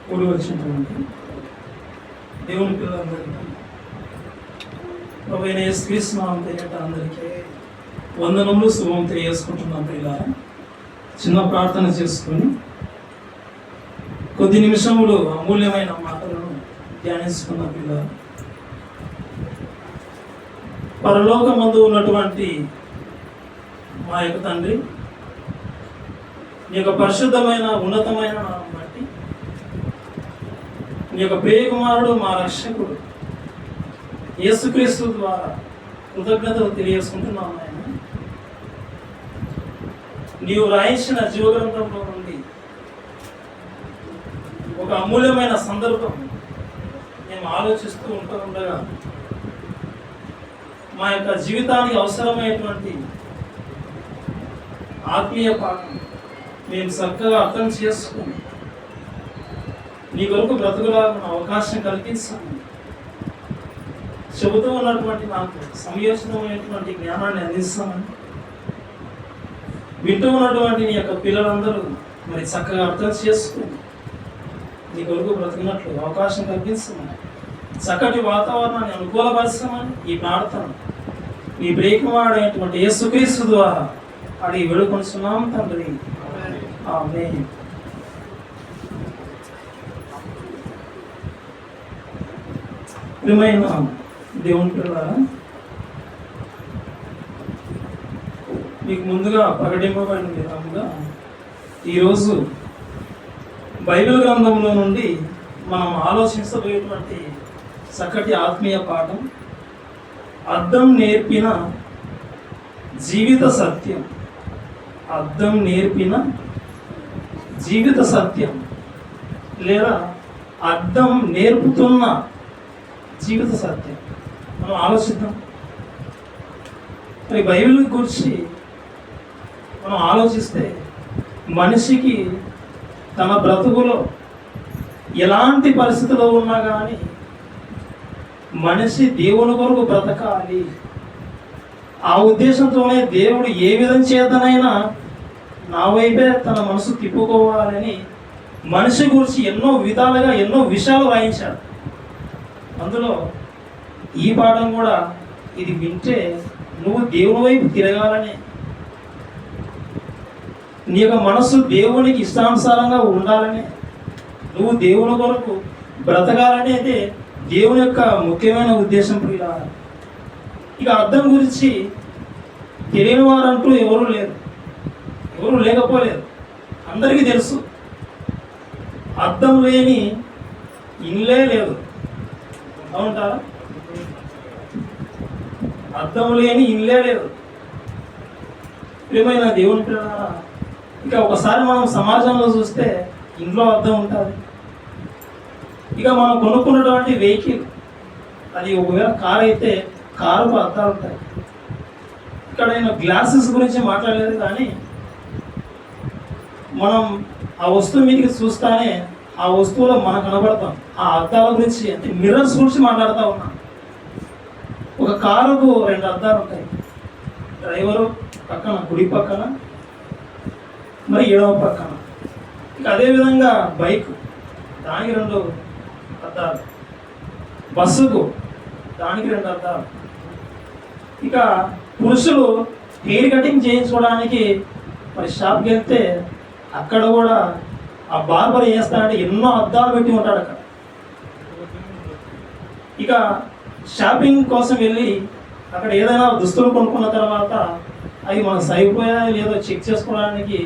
కూడి వచ్చినటువంటి దేవుని పిల్లలందరికీ ప్రభువైన యేసుక్రీస్తు నామమున పేరిట అందరికీ వందనములు శుభం తెలియజేసుకుంటున్నాం. పిల్లలు చిన్న ప్రార్థన చేసుకొని కొద్ది నిమిషములు అమూల్యమైన మాటలను ధ్యానించుకున్న పిల్లలు, పరలోకమందు ఉన్నటువంటి మా యొక్క తండ్రి, నీ యొక్క పరిశుద్ధమైన ఉన్నతమైన నామం బట్టి నీ యొక్క ప్రియకుమారుడు మా రక్షకుడు యేసుక్రీస్తు ద్వారా కృతజ్ఞతలు తెలియజేసుకుంటున్నాం. ఆయన నీవు రాయించిన జీవగ్రంథంలో నుండి ఒక అమూల్యమైన సందర్భం మేము ఆలోచిస్తూ ఉండగా మా యొక్క జీవితానికి అవసరమైనటువంటి ఆత్మీయ పాఠం మేము చక్కగా అర్థం చేసుకుని నీ కొరకు బ్రతుకులాగా అవకాశం కల్పించాను. చెబుతూ ఉన్నటువంటి నాకు సంయోచితమైనటువంటి జ్ఞానాన్ని అందిస్తామని, వింటూ ఉన్నటువంటి నీ యొక్క పిల్లలందరూ మరి చక్కగా అర్థం చేసుకుని నీ కొరకు బ్రతికినట్లు అవకాశం కల్పిస్తామని, చక్కటి వాతావరణాన్ని అనుకూలపరుస్తామని ఈ ప్రార్థన నీ ప్రియకుమారుడైనటువంటి యేసుక్రీస్తు ద్వారా అడిగి వేడుకొనుచున్నాం తండ్రి. ఆమేన్. ప్రియమైన దేవుని పిల్లలారా, మీకు ముందుగా ప్రకటింపబడిన విధంగా ఈరోజు బైబిల్ గ్రంథంలో నుండి మనం ఆలోచించబోయేటువంటి చక్కటి ఆత్మీయ పాఠం అద్దం నేర్పిన జీవిత సత్యం. అద్దం నేర్పిన జీవిత సత్యం లేదా అద్దం నేర్పుతున్న జీవిత సత్యం మనం ఆలోచిద్దాం. మరి బైబిల్ గురించి మనం ఆలోచిస్తే మనిషికి తన బ్రతుకులో ఎలాంటి పరిస్థితిలో ఉన్నా కానీ మనిషి దేవుని కొరకు బ్రతకాలి, ఆ ఉద్దేశంతోనే దేవుడు ఏ విధం చేతనైనా నా వైపే తన మనసు తిప్పుకోవాలని మనిషి గురించి ఎన్నో విధాలుగా ఎన్నో విషయాలు రాయించాడు. అందులో ఈ పాఠం కూడా ఇది వింటే నువ్వు దేవుని వైపు తిరగాలని, నీ యొక్క మనస్సు దేవునికి ఇష్టానుసారంగా ఉండాలని, నువ్వు దేవుని కొరకు బ్రతకాలని అయితే దేవుని యొక్క ముఖ్యమైన ఉద్దేశం. ప్రియులారా, ఇక అద్దం గురించి తెలియని వారంటూ ఎవరు లేకపోలేదు. అందరికీ తెలుసు, అద్దం లేని ఇల్లే లేదు. అవునంటారా? అద్దం లేని ఇల్లే లేదు. ప్రియమైన దేవుని పిల్లలారా, ఇక ఒకసారి మనం సమాజంలో చూస్తే ఇంట్లో అద్దం ఉంటుంది. ఇక మనం కొనుక్కున్నటువంటి వెహికల్, అది ఒకవేళ కారు అయితే కారుకు అద్దాలు ఉంటాయి. ఇక్కడ నేను గ్లాసెస్ గురించి మాట్లాడలేదు, కానీ మనం ఆ వస్తువు మీదకి చూస్తానే ఆ వస్తువులో మనం కనబడతాం. ఆ అద్దాల గురించి అంటే మిర్రర్స్ గురించి మాట్లాడుతూ ఉన్నాం. ఒక కారుకు 2 అద్దాలు ఉంటాయి, డ్రైవరు పక్కన కుడి పక్కన, మరి ఎడమ పక్కన. ఇక అదేవిధంగా బైక్, దానికి 2 అద్దాలు, బస్సుకు దానికి 2 అద్దాలు. ఇక పురుషులు హెయిర్ కటింగ్ చేయించుకోవడానికి మరి షాప్కి వెళ్తే అక్కడ కూడా ఆ బార్బర్ ఏం చేస్తాడంటే ఎన్నో అద్దాలు పెట్టి ఉంటాడు అక్కడ. ఇక షాపింగ్ కోసం వెళ్ళి అక్కడ ఏదైనా దుస్తులు కొనుక్కున్న తర్వాత అవి మనకు సరిపోయా లేదో చెక్ చేసుకోవడానికి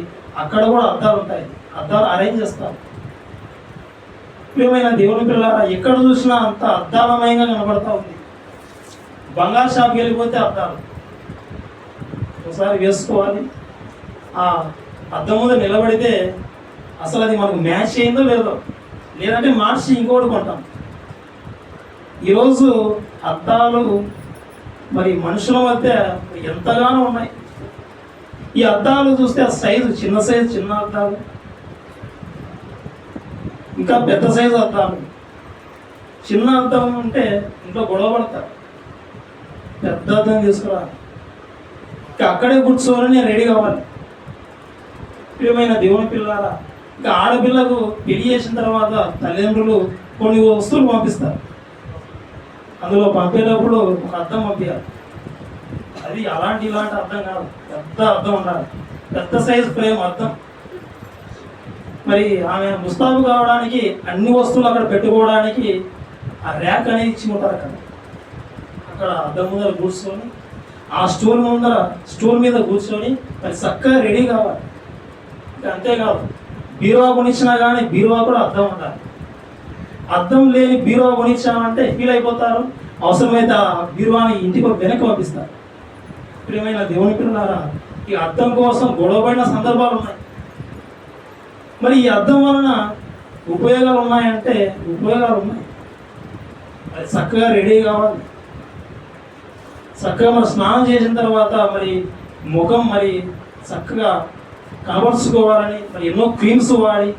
అక్కడ కూడా అద్దాలు ఉంటాయి. అద్దాలు అరేంజ్ చేస్తారు. ప్రియమైన దేవుని పిల్లలారా, ఎక్కడ చూసినా అంత అద్దాలమయంగా కనబడతా ఉంది. బంగారు షాప్కి వెళ్ళిపోతే అద్దాలు ఒకసారి వేసుకోవాలి. ఆ అద్దం ముందు నిలబడితే అసలు అది మనకు మ్యాచ్ అయిందో లేదో, లేదంటే మార్చి ఇంకోటి కొంటాం. ఈరోజు అద్దాలు మరి మనుషుల మధ్య ఎంతగానో ఉన్నాయి. ఈ అద్దాలు చూస్తే ఆ సైజు చిన్న అద్దాలు, ఇంకా పెద్ద సైజు అద్దాలు. చిన్న అద్దం ఉంటే ఇంట్లో గొడవ పడతారు, పెద్ద అద్దం తీసుకురా, ఇంకా అక్కడే కూర్చోవాలని రెడీ కావాలి. ప్రియమైన దేవుని పిల్లారా, ఇంకా ఆడపిల్లకు పెళ్లి చేసిన తర్వాత తల్లిదండ్రులు కొన్ని వస్తువులు పంపిస్తారు. అందులో పంపేటప్పుడు ఒక అద్దం పంపించాలి. అది అలాంటి ఇలాంటి అర్థం కాదు, పెద్ద అర్థం ఉండాలి, పెద్ద సైజు ఫ్రేమ్ అర్థం. మరి ఆమె ముస్తాబు కావడానికి అన్ని వస్తువులు అక్కడ పెట్టుకోవడానికి ఆ ర్యాక్ అనేది ఇచ్చి ఉంటారు అక్కడ. అక్కడ అద్దం ముందర కూర్చొని ఆ స్టూల్ మీద కూర్చొని మరి చక్కగా రెడీ కావాలి. అంతేకాదు, బీరువా కొనిచ్చినా కానీ బీరువా కూడా అద్దం ఉండాలి. అద్దం లేని బీరువా కొనిచ్చామంటే ఫీల్ అయిపోతారు. అవసరమైతే ఆ బీరువాని ఇంటికి వెనక్కి పంపిస్తారు. ప్రియమైన దేవుని పిల్లలారా, ఈ అద్దం కోసం గొడవపడిన సందర్భాలు ఉన్నాయి. మరి ఈ అద్దం వలన ఉపయోగాలు ఉన్నాయంటే ఉపయోగాలు ఉన్నాయి. అది చక్కగా రెడీ కావాలి. చక్కగా మరి స్నానం చేసిన తర్వాత మరి ముఖం మరి చక్కగా కనబరుచుకోవాలని మరి ఎన్నో క్రీమ్స్ వాడి,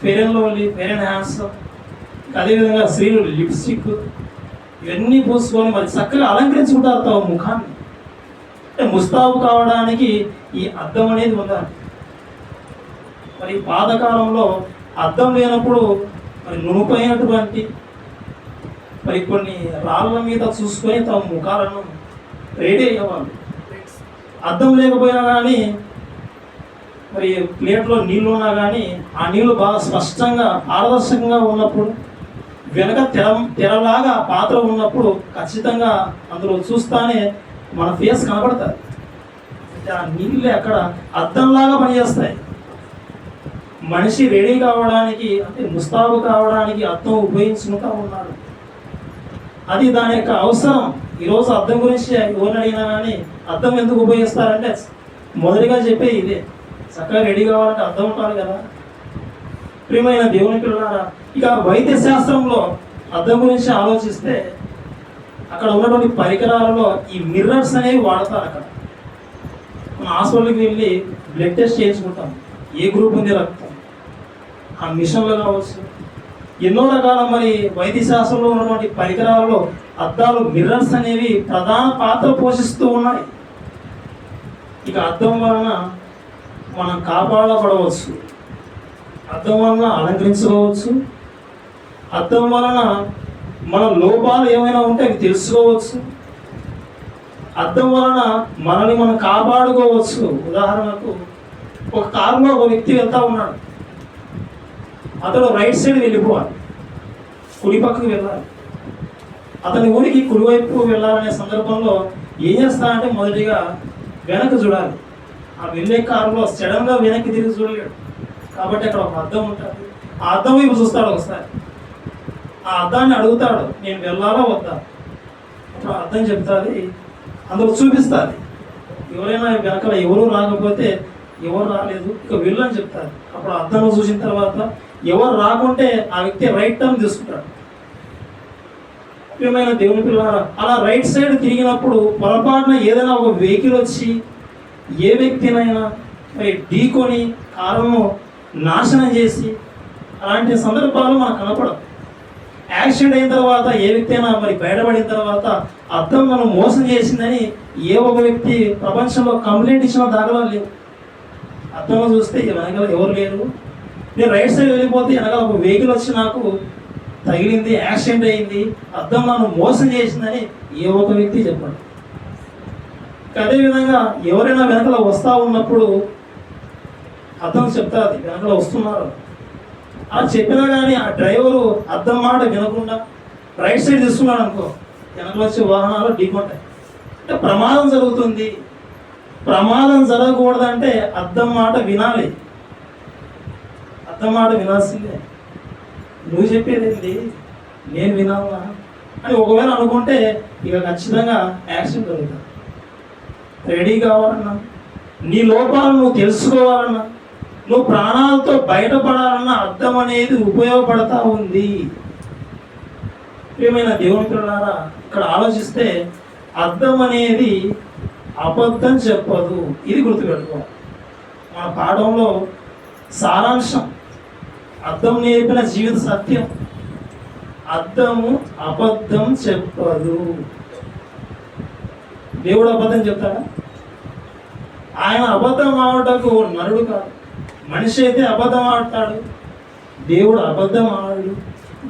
fair and lovely, fair and handsome, అదేవిధంగా స్త్రీలు లిప్స్టిక్ ఇవన్నీ పూసుకొని మరి చక్కగా అలంకరించుకుంటారు తమ ముఖాన్ని. అంటే ముస్తాబు కావడానికి ఈ అద్దం అనేది ఉండాలి. మరి పాతకాలంలో అద్దం లేనప్పుడు మరి నునుపైనటువంటి మరి కొన్ని రాళ్ళ మీద చూసుకొని తమ ముఖాలను రెడీ అయ్యేవాళ్ళు. అద్దం లేకపోయినా కానీ మరి ప్లేట్లో నీళ్ళు ఉన్నా కానీ ఆ నీళ్ళు బాగా స్పష్టంగా పారదర్శకంగా ఉన్నప్పుడు, వెనక తెరలాగా పాత్ర ఉన్నప్పుడు ఖచ్చితంగా అందులో చూస్తానే మన ఫేస్ కనబడతాయి. అంటే ఆ నీళ్ళే అక్కడ అద్దంలాగా పనిచేస్తాయి. మనిషి రెడీ కావడానికి అంటే ముస్తాబు కావడానికి అద్దం ఉపయోగించుకుంటూ ఉన్నాడు. అది దాని యొక్క అవసరం. ఈరోజు అద్దం గురించి ఎవరిని అడిగినా కానీ అద్దం ఎందుకు ఉపయోగిస్తారంటే మొదటిగా చెప్పే ఇదే, చక్కగా రెడీ కావాలంటే అద్దం ఉంటారు కదా. ప్రియమైన దేవుని పిల్లలారా, ఇక వైద్య శాస్త్రంలో అద్దం గురించి ఆలోచిస్తే అక్కడ ఉన్నటువంటి పరికరాలలో ఈ మిర్రర్స్ అనేవి వాడతారు. అక్కడ మన హాస్పిటల్కి వెళ్ళి బ్లడ్ టెస్ట్ చేయించుకుంటాం, ఏ గ్రూప్ ఉంది రక్తం, ఆ మిషన్లు కావచ్చు, ఎన్నో రకాల మరి వైద్య శాస్త్రంలో ఉన్నటువంటి పరికరాలలో అద్దాలు మిర్రర్స్ అనేవి ప్రధాన పాత్ర పోషిస్తూ ఉన్నాయి. ఇక అద్దం వలన మనం కాపాడబడవచ్చు, అద్దం వలన అలంకరించుకోవచ్చు, అద్దం వలన మన లోపాలు ఏమైనా ఉంటే అవి తెలుసుకోవచ్చు, అద్దం వలన మనల్ని మనం కాపాడుకోవచ్చు. ఉదాహరణకు ఒక కారులో ఒక వ్యక్తి వెళ్తూ ఉన్నాడు, అతడు రైట్ సైడ్ వెళ్ళిపోవాలి, కుడి పక్కకు వెళ్ళాలి. అతని ఊరికి కుడివైపు వెళ్ళాలనే సందర్భంలో ఏం చేస్తానంటే మొదటిగా వెనక్కి చూడాలి. ఆ వెళ్ళే కారులో సడన్గా వెనక్కి తిరిగి చూడలేడు కాబట్టి అక్కడ ఒక అద్దం ఉంటుంది. ఆ అద్దం వైపు చూస్తాడు ఒకసారి, ఆ అద్దాన్ని అడుగుతాడు నేను వెళ్ళాలా వద్దా. అప్పుడు అద్దం చెప్తుంది, అందులో చూపిస్తుంది. ఎవరైనా వెనకాల ఎవరు రాకపోతే ఎవరు రాలేదు ఇక వెళ్ళని చెప్తారు. అప్పుడు అద్దంలో చూసిన తర్వాత ఎవరు రాకుంటే ఆ వ్యక్తి రైట్ టర్న్ తీసుకుంటాడు. ప్రియమైన దేవుని పిల్లలారా, అలా రైట్ సైడ్ తిరిగినప్పుడు పొరపాటున ఏదైనా ఒక వెహికల్ వచ్చి ఏ వ్యక్తినైనా మరి ఢీకొని కారును నాశనం చేసి అలాంటి సందర్భాలు మనకు కనపడవు. యాక్సిడెంట్ అయిన తర్వాత ఏ వ్యక్తి అయినా మరి బయటపడిన తర్వాత అద్దం మనం మోసం చేసిందని ఏ ఒక వ్యక్తి ప్రపంచంలో కంప్లైంట్ ఇచ్చిన దాఖలా లేవు. అద్దంలో చూస్తే వెనకాల ఎవరు లేరు, నేను రైట్ సైడ్ వెళ్ళిపోతే వెనకాల ఒక వెహికల్ వచ్చి నాకు తగిలింది, యాక్సిడెంట్ అయింది, అద్దం నన్ను మోసం చేసిందని ఏ ఒక వ్యక్తి చెప్పాడు. అదేవిధంగా ఎవరైనా వెనకాల వస్తూ ఉన్నప్పుడు అద్దం చెప్తాది వెనకాల వస్తున్నారు. అలా చెప్పినా కానీ ఆ డ్రైవరు అద్దం మాట వినకుండా రైట్ సైడ్ తీసుకున్నాడు అనుకో, వెనకాల వచ్చే వాహనాలు ఢీకొంటాయి. అంటే ప్రమాదం జరుగుతుంది. ప్రమాదం జరగకూడదంటే అద్దం మాట వినాలి, అద్దం మాట వినాల్సిందే. నువ్వు చెప్పేది ఏంటి, నేను వినాలా అని ఒకవేళ అనుకుంటే ఇక ఖచ్చితంగా యాక్సిడెంట్ జరుగుతుంది. రెడీ కావాలన్నా, నీ లోపాలను నువ్వు తెలుసుకోవాలన్నా, నువ్వు ప్రాణాలతో బయటపడాలన్నా అద్దం అనేది ఉపయోగపడతా ఉంది. ఏమైనా దేవుని పిల్లలారా, ఇక్కడ ఆలోచిస్తే అద్దం అనేది అబద్ధం చెప్పదు. ఇది గుర్తుపెట్టుకోవాలి. మన పాఠంలో సారాంశం అద్దం నేర్పిన జీవిత సత్యం, అద్దము అబద్ధం చెప్పదు. దేవుడు అబద్ధం చెప్తాడా? ఆయన అబద్ధం ఆవటకు నరుడు కాదు, మనిషి అయితే అబద్ధం ఆడతాడు, దేవుడు అబద్ధం ఆడు.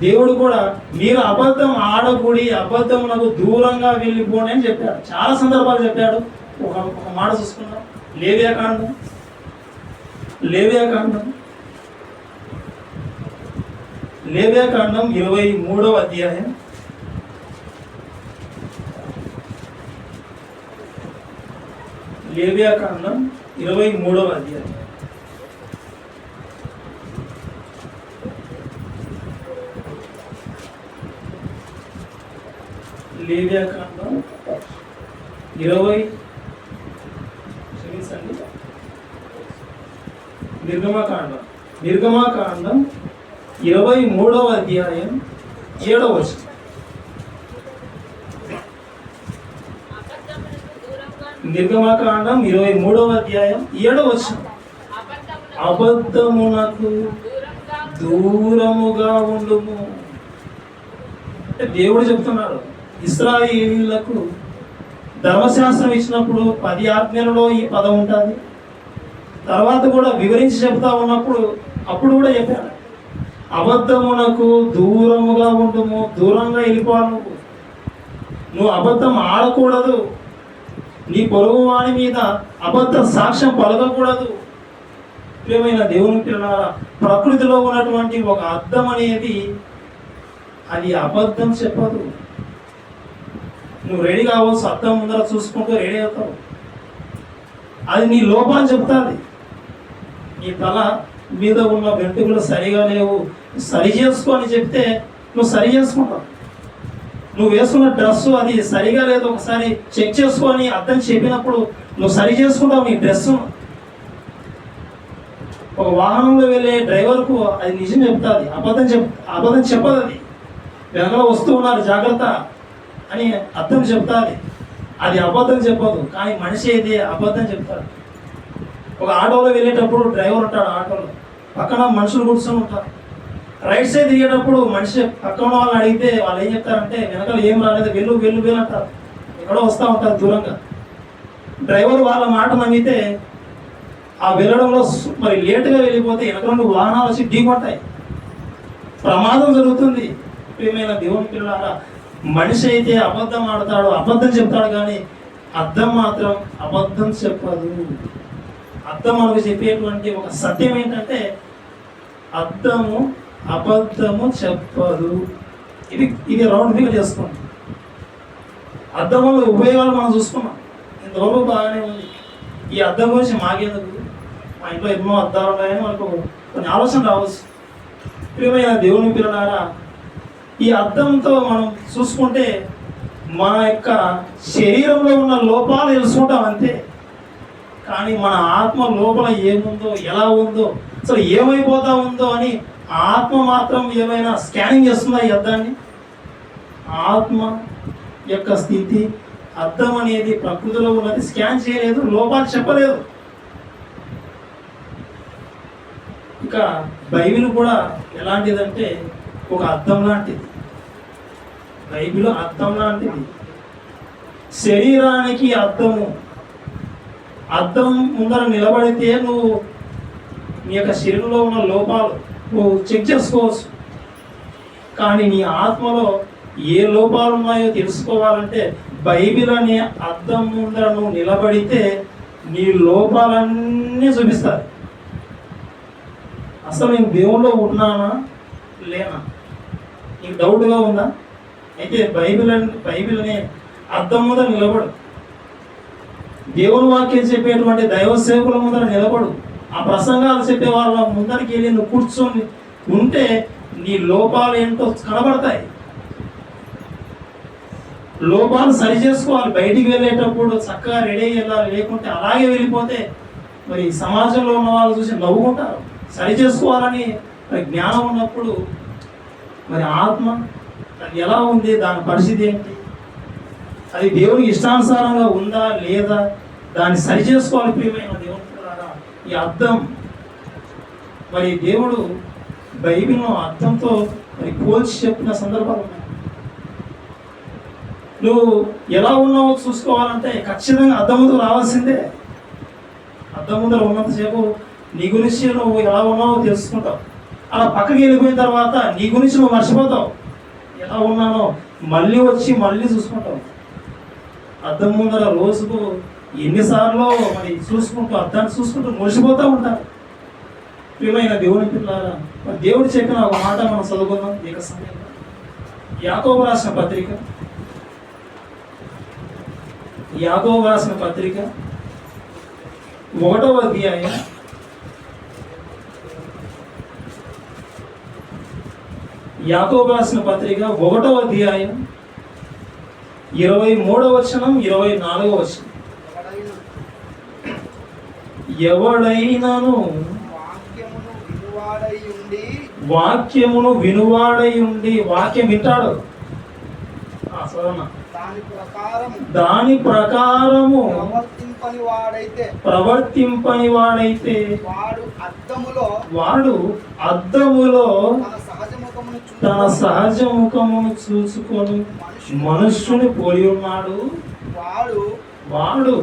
దేవుడు కూడా మీరు అబద్ధం ఆడకూడి, అబద్ధమునకు దూరంగా వెళ్ళిపోండి అని చెప్పాడు. చాలా సందర్భాలు చెప్పాడు. ఒక మాట చూసుకున్నాం. లేవియాకాండం 23వ అధ్యాయం 23వ అధ్యాయం. లేవియాకాండం 20 క్షమించండి నిర్గమాకాండం 23వ అధ్యాయం 7వ వచనం. నిర్గమాకాండం 23వ అధ్యాయం 7వ వచనం. అబద్ధమునకు దూరముగా ఉండుము. అంటే దేవుడు చెప్తున్నాడు, ఇశ్రాయేలీయులకు ధర్మశాస్త్రం ఇచ్చినప్పుడు 10 ఆజ్ఞలలో ఈ పదం ఉంటుంది. తర్వాత కూడా వివరించి చెప్తా ఉన్నప్పుడు అప్పుడు కూడా చెప్పాడు, అబద్ధమునకు దూరముగా ఉండుము. దూరంగా వెళ్ళిపోవాలి. నువ్వు అబద్ధం ఆడకూడదు. నీ పొరుగు వాని మీద అబద్ధ సాక్ష్యం పలకకూడదు. ప్రియమైన దేవుని పిల్లలారా, ప్రకృతిలో ఉన్నటువంటి ఒక అద్దం అనేది అది అబద్ధం చెప్పదు. నువ్వు రెడీ కావచ్చు, అద్దం ముందర చూసుకుంటూ రెడీ అవుతావు. అది నీ లోపాలు చెప్తుంది. నీ తల మీద ఉన్న వెంట్రుకలు సరిగా లేవు, సరి చేసుకో అని చెప్తే నువ్వు సరి చేసుకుంటావు. నువ్వు వేసుకున్న డ్రెస్సు అది సరిగా లేదు, ఒకసారి చెక్ చేసుకొని అద్దం చెప్పినప్పుడు నువ్వు సరి చేసుకుంటావు నీ డ్రెస్సును. ఒక వాహనంలో వెళ్ళే డ్రైవర్కు అది నిజం చెప్తుంది, అబద్ధం చెప్పదు. అది వెనకాల వస్తూ ఉన్నారు జాగ్రత్త అని అర్థం చెప్తుంది. అది అబద్ధం చెప్పదు. కానీ మనిషి అయితే అబద్ధం చెప్తాడు. ఒక ఆటోలో వెళ్ళేటప్పుడు డ్రైవర్ ఉంటాడు, ఆటోలో పక్కన మనుషులు కూర్చొని ఉంటారు. రైట్ సైడ్ దిగేటప్పుడు మనిషి పక్కన వాళ్ళని అడిగితే వాళ్ళు ఏం చెప్తారంటే వెనకాల ఏం రాలేదు, వెళ్ళు అంటారు. ఎక్కడో వస్తూ ఉంటారు దూరంగా. డ్రైవర్ వాళ్ళ మాట నమ్మితే ఆ వెళ్ళడంలో మరి లేటుగా వెళ్ళిపోతే వెనక నుండి వాహనాలు వచ్చి ఢీకొంటాయి, ప్రమాదం జరుగుతుంది. ప్రియమైన దేవుని పిల్లలారా, మనిషి అయితే అబద్ధం ఆడతాడు, అబద్ధం చెప్తాడు, కానీ అద్దం మాత్రం అబద్ధం చెప్పదు. అద్దం మనకు చెప్పేటువంటి ఒక సత్యం ఏంటంటే అద్దము అబద్ధము చెప్పదు. ఇది రౌండ్ ఫిగర్ చేసుకోండి. అద్దం వల్ల ఉపయోగాలు మనం చూసుకున్నాం, ఇంతవరకు బాగానే ఉంది. ఈ అద్దం గురించి మాకేందుకు, మా ఇంట్లో ఎన్నో అద్దాలు ఉన్నాయని మనకు కొన్ని ఆలోచన రావచ్చు. ప్రియమైన దేవుని పిల్లలారా, ఈ అద్దంతో మనం చూసుకుంటే మన యొక్క శరీరంలో ఉన్న లోపాలు తెలుసుకుంటాం అంతే. కానీ మన ఆత్మ లోపల ఏముందో, ఎలా ఉందో, అసలు ఏమైపోతా ఉందో అని ఆత్మ మాత్రం ఏమైనా స్కానింగ్ చేస్తుందా ఈ అద్దాన్ని? ఆత్మ యొక్క స్థితి అద్దం అనేది ప్రకృతిలో ఉన్నది స్కాన్ చేయలేదు, లోపాలు చెప్పలేదు. ఇక బైబిల్ కూడా ఎలాంటిదంటే ఒక అద్దం లాంటిది. బైబిల్ అద్దం లాంటిది. శరీరానికి అద్దము. అద్దం ముందర నిలబడితే నువ్వు నీ యొక్క శరీరంలో ఉన్న లోపాలు నువ్వు చెక్ చేసుకోవచ్చు. కానీ నీ ఆత్మలో ఏ లోపాలు ఉన్నాయో తెలుసుకోవాలంటే బైబిల్ అనే అద్దం ముందర నువ్వు నిలబడితే నీ లోపాలన్నీ చూపిస్తారు. అసలు నేను దేవుల్లో ఉన్నానా లేనా నీకు డౌట్గా ఉందా? అయితే బైబిల్ అనే అద్దం ముందర నిలబడు. దేవుని వాక్యం చెప్పేటువంటి దైవ సేవకుల ముందర నిలబడు. ఆ ప్రసంగాలు చెప్పే వాళ్ళ ముందరికి వెళ్ళి నువ్వు కూర్చొని ఉంటే నీ లోపాలు ఏంటో కనబడతాయి. లోపాలు సరి చేసుకోవాలి. బయటికి వెళ్ళేటప్పుడు చక్కగా రెడీ అయ్యి వెళ్ళాలి. లేకుంటే అలాగే వెళ్ళిపోతే మరి సమాజంలో ఉన్న వాళ్ళు చూసి నవ్వుకుంటారు. సరి చేసుకోవాలని మరి జ్ఞానం ఉన్నప్పుడు మరి ఆత్మ ఎలా ఉంది, దాని పరిస్థితి ఏంటి, అది దేవునికి ఇష్టానుసారంగా ఉందా లేదా, దాన్ని సరి చేసుకోవాలి. ప్రియమైన దేవుని పిల్లలారా, ఈ అద్దం మరి దేవుడు బైబిల్ను అర్థంతో మరి పోల్చి చెప్పిన సందర్భాలు ఉన్నాయి. నువ్వు ఎలా ఉన్నావో చూసుకోవాలంటే ఖచ్చితంగా అద్దం ముందు రావాల్సిందే. అద్దం ముందర ఉన్నంతసేపు నీ గురించి నువ్వు ఎలా ఉన్నావో తెలుసుకుంటావు. అలా పక్కకి వెళ్ళిపోయిన తర్వాత నీ గురించి నువ్వు మర్చిపోతావు. ఎలా ఉన్నానో మళ్ళీ వచ్చి మళ్ళీ చూసుకుంటావు. అద్దం ముందర రోజుకు ఎన్నిసార్లు మరి చూసుకుంటూ అద్దాన్ని చూసుకుంటూ మురిసిపోతూ ఉంటారు. ప్రియమైన దేవుని పిల్లారా, మరి దేవుడు చెప్పిన ఒక మాట మనం చదువుకుందాం ఏక సమయంలో. యాకోబు రాసిన పత్రిక 1వ అధ్యాయం 1వ అధ్యాయం 23వ వచనం 24వ వచనం. ఎవడైనాను వాక్యమును వినువాడై ఉండి వాక్యం వింటాడు, దాని ప్రకారము ప్రవర్తింపని వాడైతే వాడు అద్దములో తన సహజ ముఖమును చూసుకొని మనుష్యుని పోలి ఉన్నాడు. వాడు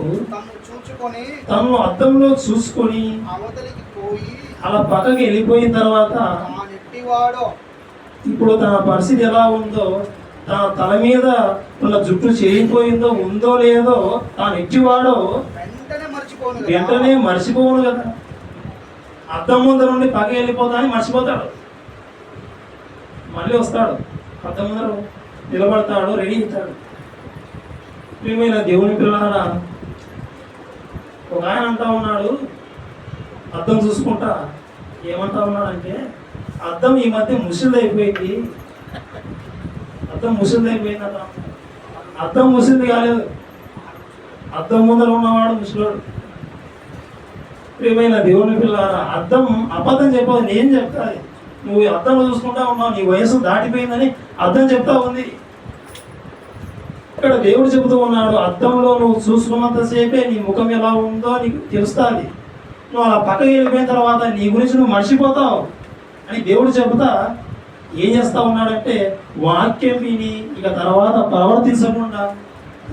తను అద్దంలో చూసుకొని అలా పక్కకి వెళ్ళిపోయిన తర్వాత ఇప్పుడు తన పరిస్థితి ఎలా ఉందో, తన తల మీద ఉన్న జుట్టు చేయిపోయిందో ఉందో లేదో తాను ఎట్టివాడో వెంటనే మర్చిపోవును కదా. అద్దం ముందర నుండి పక్కకి వెళ్ళిపోతా అని మర్చిపోతాడు. మళ్ళీ వస్తాడు, అద్దం ముందర నిలబడతాడు, రెడీ అవుతాడు. ప్రియమైన దేవుని పిల్లలారా, ఒక ఆయన అంటా ఉన్నాడు, అద్దం చూసుకుంటా ఏమంటా ఉన్నాడంటే, అద్దం ఈ మధ్య ముసిలిదైపోయింది, అద్దం ముసిలిదైపోయింది అట. అద్దం ముసిలిది కాలేదు, అద్దం ముందర ఉన్నవాడు ముసలోడు. ప్రియమైన దేవుని పిల్లారా, అద్దం అబద్ధం చెప్పదు, నేను చెప్తాది. నువ్వు అద్దంలో చూసుకుంటా ఉన్నావు, నీ వయసు దాటిపోయిందని అద్దం చెప్తా ఉంది. ఇక్కడ దేవుడు చెబుతూ ఉన్నాడు, అద్దంలో నువ్వు చూసుకున్నంతసేపే నీ ముఖం ఎలా ఉందో నీకు తెలుస్తుంది. నువ్వు అలా పక్కకి వెళ్ళిపోయిన తర్వాత నీ గురించి నువ్వు మర్చిపోతావు అని దేవుడు చెబుతా ఏం చేస్తా ఉన్నాడంటే, వాక్యం విని ఇక తర్వాత ప్రవర్తించకుండా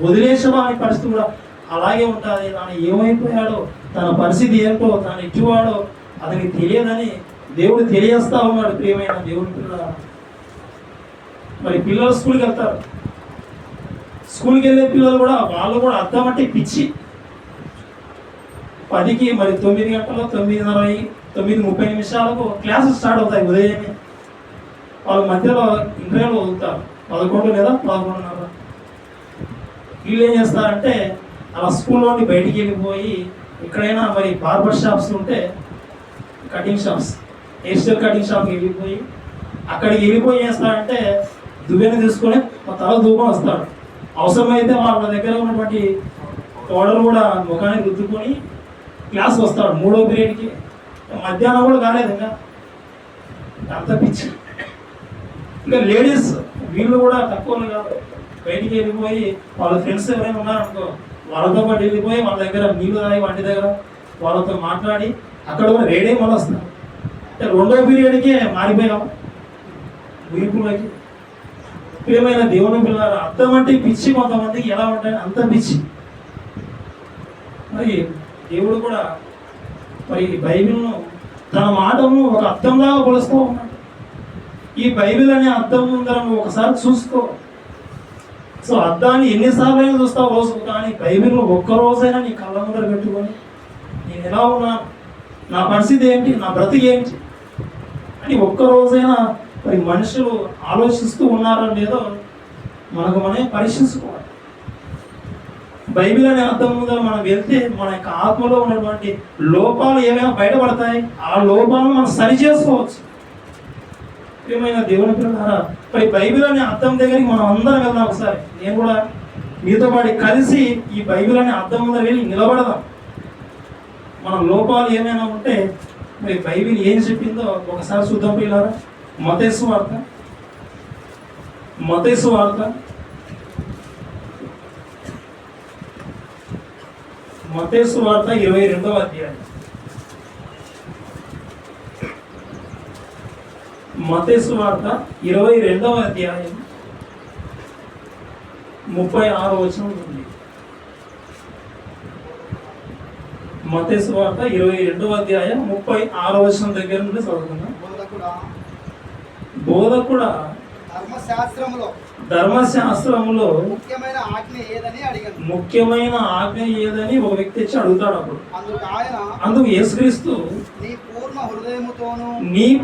వదిలేసేవాడి పరిస్థితి కూడా అలాగే ఉంటుంది. తాను ఏమైపోయాడో, తన పరిస్థితి ఏంటో, తాను ఎట్టివాడో అతనికి తెలియదని దేవుడు తెలియజేస్తా ఉన్నాడు. ప్రియమైన దేవుని పిల్లలు, మరి పిల్లలు స్కూల్కి వెళ్తారు, స్కూల్కి వెళ్ళే పిల్లలు కూడా వాళ్ళు కూడా అద్దం అంటే పిచ్చి. 10కి మరి 9 గంటలు 9:40 9:30 క్లాసెస్ స్టార్ట్ అవుతాయి ఉదయమే. వాళ్ళ మధ్యలో ఇంటర్వ్యూలు వదులుతారు 11 లేదా 11:30. వీళ్ళు ఏం చేస్తారంటే అలా స్కూల్లోని బయటికి వెళ్ళిపోయి ఎక్కడైనా మరి బార్బర్ షాప్స్ ఉంటే cutting shops, hair style cutting షాప్కి వెళ్ళిపోయి అక్కడికి వెళ్ళిపోయి ఏం చేస్తారంటే దువ్వెన తీసుకొని మా తల దూపం వస్తాడు. అవసరమైతే వాళ్ళ దగ్గర ఉన్నటువంటి పౌడర్ కూడా ముఖానికి రుద్దుకొని క్లాస్ వస్తాడు 3వ పీరియడ్కి. మధ్యాహ్నం కూడా కాలేదు ఇంకా, అంత పిచ్చి. ఇంకా లేడీస్ వీళ్ళు కూడా తక్కువ కాదు, బయటికి వెళ్ళిపోయి వాళ్ళ ఫ్రెండ్స్ ఎవరైనా ఉన్నారనుకో వాళ్ళతో పాటు వెళ్ళిపోయి వాళ్ళ దగ్గర నీళ్ళు తాగి వంటి దగ్గర వాళ్ళతో మాట్లాడి అక్కడ కూడా రెడీ మళ్ళీ వస్తారు. అంటే 2వ పీరియడ్కే మారిపోయాం గురిపులకి. ప్రియమైన దేవుని పిల్లలు, అర్థం అంటే పిచ్చి కొంతమందికి ఎలా ఉంటాయని అంత పిచ్చి. మరి దేవుడు కూడా మరి బైబిల్ను తన మాటను ఒక అర్థంలాగా కొలుస్తూ ఉన్నాడు. ఈ బైబిల్ అనే అర్థం ముందర నువ్వు ఒకసారి చూసుకో. సో అర్థాన్ని ఎన్నిసార్లు అయినా చూస్తావు రోజు, కానీ బైబిల్ను ఒక్కరోజైనా నీ కళ్ళ ముందర పెట్టుకొని నేను ఎలా ఉన్నాను, నా పరిస్థితి ఏంటి, నా బ్రతికి ఏంటి అని ఒక్కరోజైనా మరి మనుషులు ఆలోచిస్తూ ఉన్నారో లేదో మనమే పరీక్షించుకోవాలి. బైబిల్ అనే అర్థం ముందర మనం వెళ్తే మన యొక్క ఆత్మలో ఉన్నటువంటి లోపాలు ఏమైనా బయటపడతాయి, ఆ లోపాలను మనం సరి చేసుకోవచ్చు. ఏమైనా దేవుని పిల్లలారా, మరి బైబిల్ అనే అర్థం దగ్గరికి మనం అందరం వెళ్దాం. ఒకసారి నేను కూడా మీతో పాటు కలిసి ఈ బైబిల్ అనే అర్థం ముందర వెళ్ళి నిలబడదాం. మన లోపాలు ఏమైనా ఉంటే మరి బైబిల్ ఏం చెప్పిందో ఒకసారి చూద్దాం పిల్లారా. మత్తయి సువార్త 22వ అధ్యాయం. మత్తయి సువార్త 22వ అధ్యాయం 36వ వచనం ఉంది. మత్తయి సువార్త 22వ అధ్యాయం 36వ వచనం దగ్గర నుండి చదువుకుందాం. బోధకుడా ధర్మశాస్త్రములో ముఖ్యమైన ఆజ్ఞ ఏదని ఒక వ్యక్తి వచ్చి అడుగుతాడు. అప్పుడు అందుకు యేసుక్రీస్తు నీ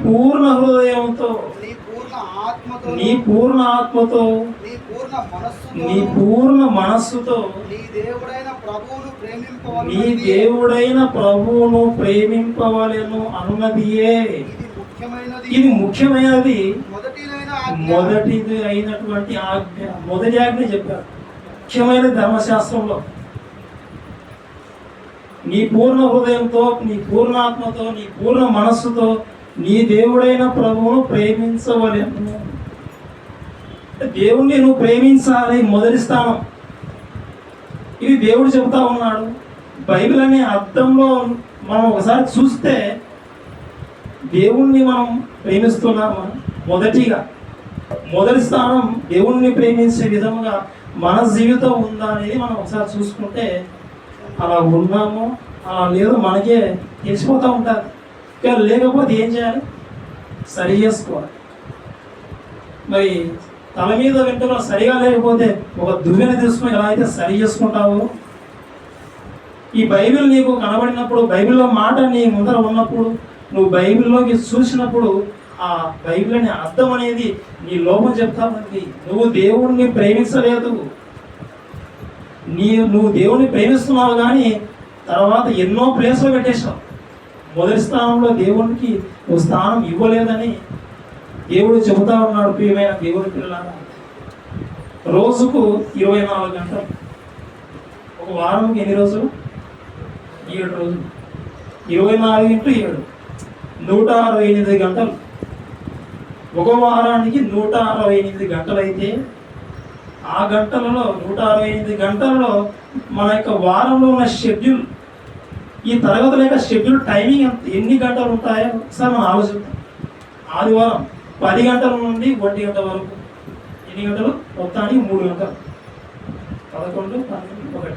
పూర్ణ హృదయముతో నీ పూర్ణ ఆత్మతో నీ పూర్ణ మనస్సుతో నీ దేవుడైన ప్రభువును ప్రేమింపవలెను అన్నదియే. ఇది ముఖ్యమైనది, మొదటిది అయినటువంటి ఆజ్ఞ. మొదటి ఆజ్ఞ చెప్పారు, ముఖ్యమైన ధర్మశాస్త్రంలో. నీ పూర్ణ హృదయంతో, నీ పూర్ణ ఆత్మతో, నీ పూర్ణ మనస్సుతో నీ దేవుడైన ప్రభువును ప్రేమించవలెను. దేవుణ్ణి నువ్వు ప్రేమించాలి, మొదటి స్థానం. ఇది దేవుడు చెబుతా ఉన్నాడు. బైబిల్ అనే అర్థంలో మనం ఒకసారి చూస్తే దేవుణ్ణి మనం ప్రేమిస్తున్నామా? మొదటి స్థానం దేవుణ్ణి ప్రేమించే విధముగా మన జీవితం ఉందా అనేది మనం ఒకసారి చూసుకుంటే అలా ఉన్నామో అలా లేదో మనకే తెలిసిపోతూ ఉంటుంది. ఇంకా లేకపోతే ఏం చేయాలి? సరి చేసుకోవాలి. మరి తల మీద వెంట్రుకలు సరిగా లేకపోతే ఒక దువ్వెన తీసుకుని ఎలా అయితే సరి చేసుకుంటావో, ఈ బైబిల్ నీకు కనబడినప్పుడు, బైబిల్లో మాట నీ ముందర ఉన్నప్పుడు, నువ్వు బైబిల్లోకి చూసినప్పుడు ఆ బైబిల్ అనే అర్థం అనేది నీ లోపం చెప్తా ఉంది. నువ్వు దేవుణ్ణి ప్రేమించలేదు. నువ్వు దేవుణ్ణి ప్రేమిస్తున్నావు కానీ తర్వాత ఎన్నో ప్లేస్లో పెట్టేశావు. మొదటి స్థానంలో దేవునికి నువ్వు స్థానం ఇవ్వలేదని దేవుడు చెబుతా ఉన్నాడు. ప్రియమైన దేవుని పిల్లలారా, రోజుకు 24 గంటలు. ఒక వారంకి ఎన్ని రోజులు? 7 రోజులు. 24 × 7 168 గంటలు. ఒక వారానికి 168 గంటలు అయితే ఆ గంటలలో 168 గంటలలో మన యొక్క వారంలో ఉన్న షెడ్యూల్, ఈ తరగతుల యొక్క షెడ్యూల్ టైమింగ్ ఎన్ని గంటలు ఉంటాయో ఒకసారి మనం ఆలోచిద్దాం. ఆదివారం 10 గంటల నుండి 1 గంట వరకు ఎన్ని గంటలు? మొత్తానికి 3 గంటలు. 11, 12, 1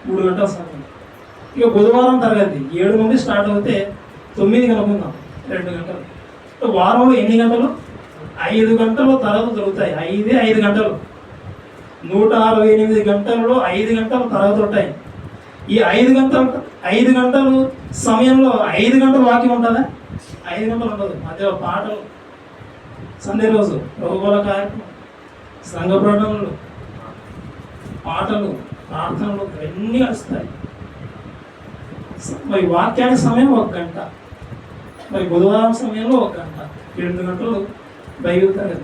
3 గంటల సమయం. ఇక బుధవారం తరగతి 7 నుండి స్టార్ట్ అవుతే 9 కనుకుందాం, 2 గంటలు. వారంలో ఎన్ని గంటలు? 5 గంటలు తరగతి దొరుకుతాయి. 5 గంటలు. 168 గంటలలో 5 గంటలు తరగతి ఉంటాయి. ఈ 5 గంటలు సమయంలో 5 గంటలు వాక్యం ఉంటుందా? 5 గంటలు ఉండదు. మధ్యలో పాటలు, సండే రోజు ప్రభువుల కార్యక్రమం, సంఘ ప్రకటనలు, పాటలు, ప్రార్థనలు ఇవన్నీ వస్తాయి. మరి వాక్యానికి సమయం 1 గంట. మరి బుధవారం సమయంలో 1 గంట. 2 గంటలు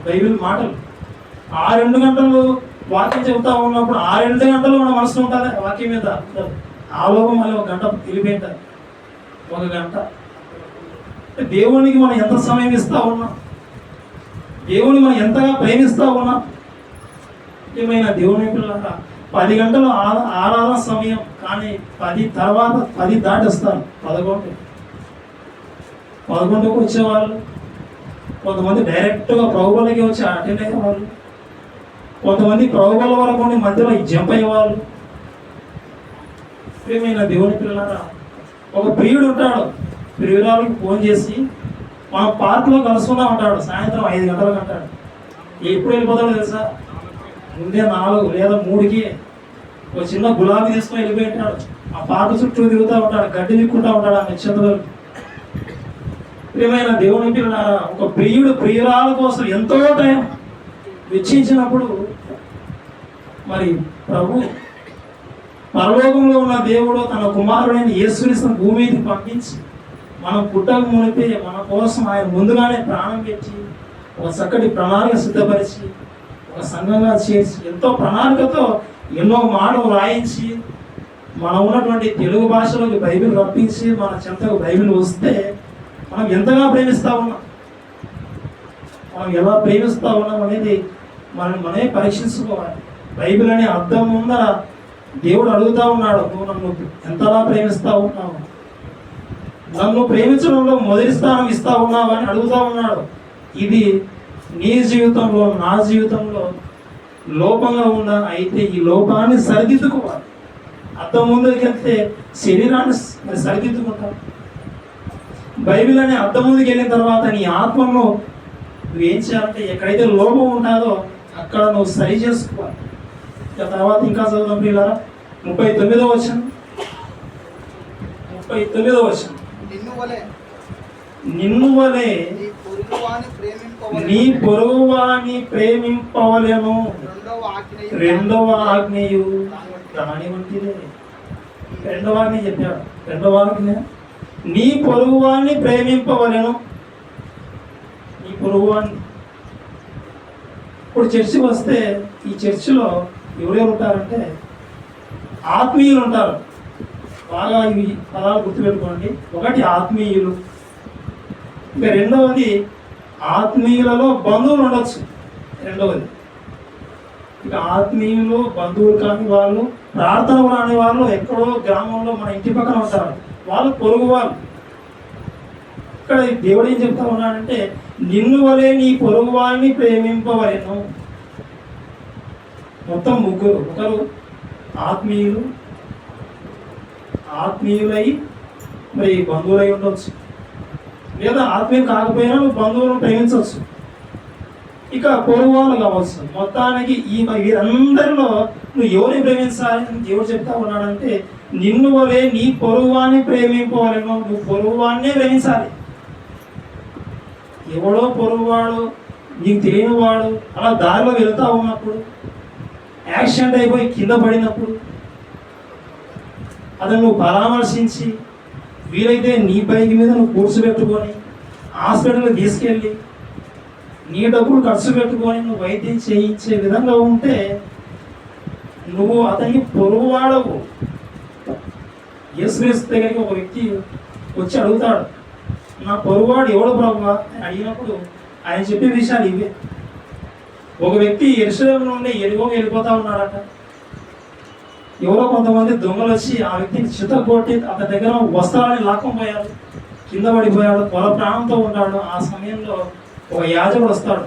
బైబిల్ మాటలు. ఆ 2 గంటలు వాక్యం చెబుతా ఉన్నప్పుడు ఆ 2 గంటలు మన మనసులో ఉంటుంది వాక్యం మీద. ఆ లోపం మళ్ళీ 1 గంట తెలిపేంటారు. 1 గంట. దేవునికి మనం ఎంత సమయం ఇస్తా ఉన్నాం? దేవుని మనం ఎంతగా ప్రేమిస్తా ఉన్నాం? ఏమైనా దేవుని పిల్లల 10 గంటలు ఆరాధన సమయం, కానీ 10 తర్వాత 10 దాటేస్తారు. 11కు వచ్చేవాళ్ళు, కొంతమంది డైరెక్ట్గా ప్రభువులకి వచ్చి అటెండ్ అయ్యేవాళ్ళు, కొంతమంది ప్రభువుల వరకు ఉండి మధ్యలో జంప్ అయ్యేవాళ్ళు. ఏమైనా దేవుని పిల్లలారా, ఒక ప్రియుడు ఉంటాడు. ప్రియురాలకు ఫోన్ చేసి మనం పార్క్లో కలుసుకుందాం అంటాడు. సాయంత్రం 5 గంటలకు అంటాడు. ఎప్పుడు వెళ్ళిపోతాడో తెలుసా? ముందే 4 లేదా 3కి ఒక చిన్న గులాబీ తీసుకొని వెళ్ళిపోయి ఉంటాడు. ఆ పార్క్ చుట్టూ తిరుగుతూ ఉంటాడు, గడ్డి దిక్కుంటూ ఉంటాడు. ఆ నక్షత్రాలు. ప్రియమైన దేవుని పిల్లలారా, ఒక ప్రియుడు ప్రియురాల కోసం ఎంతో టైం వెచ్చించినప్పుడు మరి ప్రభు పరలోకంలో ఉన్న దేవుడు తన కుమారుడైన యేసుక్రీస్తును భూమికి పంపించి మనం పుట్టక మునిపే మన కోసం ఆయన ముందుగానే ప్రాణం పెట్టి ఒక చక్కటి ప్రణాళిక సిద్ధపరిచి ఒక సంఘంగా చేసి ఎంతో ప్రణాళికతో ఎన్నో మాటలు రాయించి మనం ఉన్నటువంటి తెలుగు భాషలోకి బైబిల్ రప్పించి మన చెంతకు బైబిల్ వస్తే మనం ఎంతగా ప్రేమిస్తూ ఉన్నాం, మనం ఎలా ప్రేమిస్తూ ఉన్నాం అనేది మనమే పరీక్షించుకోవాలి. బైబిల్ అనే అర్థం ముందర దేవుడు అడుగుతూ ఉన్నాడు, నువ్వు నన్ను ఎంతలా ప్రేమిస్తూ ఉన్నావు, నన్ను ప్రేమించడంలో మొదటి స్థానం ఇస్తా ఉన్నావు అని అడుగుతూ ఉన్నాడు. ఇది నీ జీవితంలో నా జీవితంలో లోపంగా ఉందా? అయితే ఈ లోపాన్ని సరిదిద్దుకోవాలి. అద్దం ముందుకు వెళ్తే శరీరాన్ని మరి సరిదిద్దుకుంటావు. బైబిల్ అనే అద్దం ముందుకు వెళ్ళిన తర్వాత నీ ఆత్మను నువ్వేం చేయాలంటే ఎక్కడైతే లోపం ఉంటుందో అక్కడ నువ్వు సరి చేసుకోవాలి. ఇక తర్వాత ఇంకా చదువుదాం ప్రియులారా. 39వ వచనం. 39వ వచనం. నిన్ను వలె నీ పొరుగువాని ప్రేమింపవలెను. రెండవ ఆజ్ఞయు దాని వంటిదే. రెండవ ఆజ్ఞ చెప్పాడు. రెండవ ఆజ్ఞ నీ పొరుగువాన్ని ప్రేమింపవలెను. నీ పొరుగువాన్ని. ఇప్పుడు చర్చికి వస్తే ఈ చర్చిలో ఎవరెవరు ఉంటారంటే ఆత్మీయులు ఉంటారు. బాగా ఇవి పదాలు గుర్తుపెట్టుకోండి. ఒకటి ఆత్మీయులు, ఇంకా రెండవది ఆత్మీయులలో బంధువులు ఉండొచ్చు. రెండవది ఇక ఆత్మీయులు బంధువులు కాని వాళ్ళు, ప్రార్థన రాని వాళ్ళు ఎక్కడో గ్రామంలో మన ఇంటి పక్కన ఉంటారు, వాళ్ళు పొరుగు వాళ్ళు. ఇక్కడ దేవుడు ఏం చెప్తా ఉన్నాడంటే నిన్ను వలె నీ పొరుగు వారిని ప్రేమింపవలెను. మొత్తం ముగ్గురు. ఒకరు ఆత్మీయులై మరి బంధువులై ఉండొచ్చు, లేదా ఆత్మీయులు కాకపోయినా నువ్వు బంధువులను ప్రేమించవచ్చు. ఇక పొరుగు వాళ్ళు కావచ్చు. మొత్తానికి ఈ వీరందరిలో నువ్వు ఎవరిని ప్రేమించాలని దేవుడు చెప్తా ఉన్నాడంటే నిన్ను వలె నీ పొరుగువాన్ని ప్రేమింపవలెను. నువ్వు పొరుగువాన్నే ప్రేమించాలి. ఎవడో పొరుగువాడు, నీకు తెలియని వాడు అలా దారిలో వెళ్తా ఉన్నప్పుడు, యాక్సిడెంట్ అయిపోయి కింద పడినప్పుడు అతను నువ్వు పరామర్శించి వీలైతే నీ బైక్ మీద నువ్వు కూర్చోబెట్టుకొని హాస్పిటల్కి తీసుకెళ్ళి నీ డబ్బులు ఖర్చు పెట్టుకొని నువ్వు వైద్యం చేయించే విధంగా ఉంటే నువ్వు అతనికి పొరుగువాడవు. యేసుక్రీస్తు దగ్గరికి ఒక వ్యక్తి వచ్చి అడుగుతాడు, నా పొరుగువాడు ఎవడు ప్రభువా అని అడిగినప్పుడు ఆయన చెప్పే విషయాలు ఇవే. ఒక వ్యక్తి యెరూషలేము నుండి ఎరుగోకి వెళ్ళిపోతా ఉన్నాడట. ఎవరో కొంతమంది దొంగలు వచ్చి ఆ వ్యక్తిని చితగొట్టి అతని దగ్గర వస్త్రాన్ని లాక్కపోయారు, కింద పడిపోయాడు, పొల ప్రాణంతో ఉన్నాడు. ఆ సమయంలో ఒక యాజకుడు వస్తాడు,